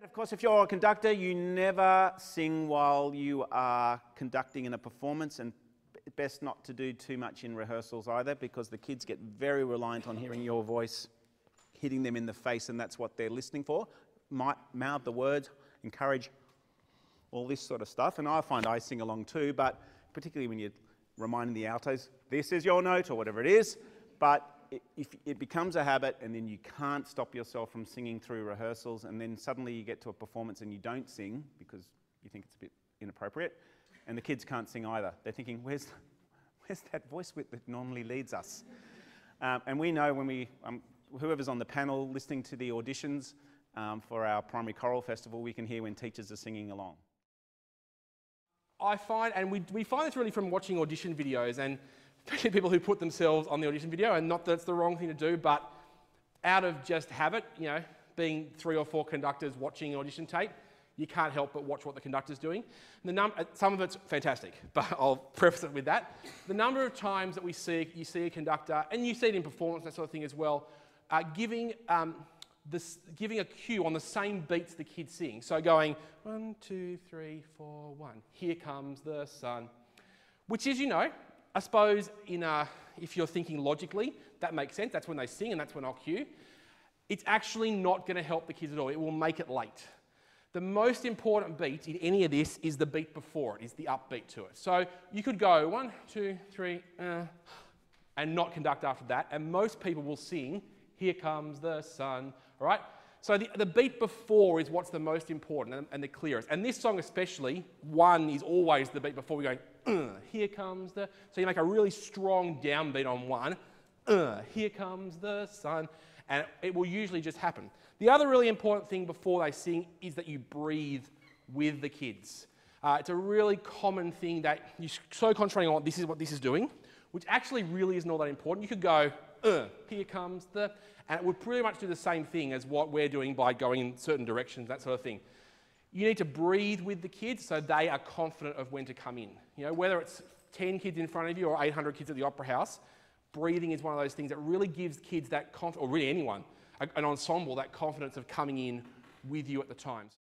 Of course, if you're a conductor, you never sing while you are conducting in a performance, and best not to do too much in rehearsals either, because the kids get very reliant on hearing your voice hitting them in the face, and that's what they're listening for. Might mouth the words, encourage all this sort of stuff, and I find I sing along too, but particularly when you're reminding the altos, this is your note or whatever it is, but if it becomes a habit and then you can't stop yourself from singing through rehearsals, and then suddenly you get to a performance and you don't sing because you think it's a bit inappropriate, and the kids can't sing either. They're thinking, where's that voice width that normally leads us? And we know when whoever's on the panel listening to the auditions for our primary choral festival, we can hear when teachers are singing along. I find, and we find this really from watching audition videos, and especially people who put themselves on the audition video, and not that it's the wrong thing to do, but out of just habit, you know, being 3 or 4 conductors watching an audition tape, you can't help but watch what the conductor's doing. Some of it's fantastic, but I'll preface it with that. The number of times that you see a conductor, and you see it in performance, that sort of thing as well, giving a cue on the same beats the kids sing. So going 1, 2, 3, 4, 1. Here comes the sun, which is, you know, I suppose if you're thinking logically, that makes sense. That's when they sing and that's when I'll cue. It's actually not going to help the kids at all. It will make it late. The most important beat in any of this is the beat before it, is the upbeat to it. So you could go 1, 2, 3, and not conduct after that. And most people will sing, here comes the sun, all right? So the beat before is what's the most important and the clearest. And this song especially, 1 is always the beat before. We're going, here comes the... So you make a really strong downbeat on 1, here comes the sun, and it will usually just happen. The other really important thing before they sing is that you breathe with the kids. It's a really common thing that you're so concentrating on what this is doing, which actually really isn't all that important. You could go, here comes the... And it would pretty much do the same thing as what we're doing by going in certain directions, that sort of thing. You need to breathe with the kids so they are confident of when to come in. You know, whether it's 10 kids in front of you or 800 kids at the Opera House, breathing is one of those things that really gives kids that confidence, or really anyone, an ensemble, that confidence of coming in with you at the times.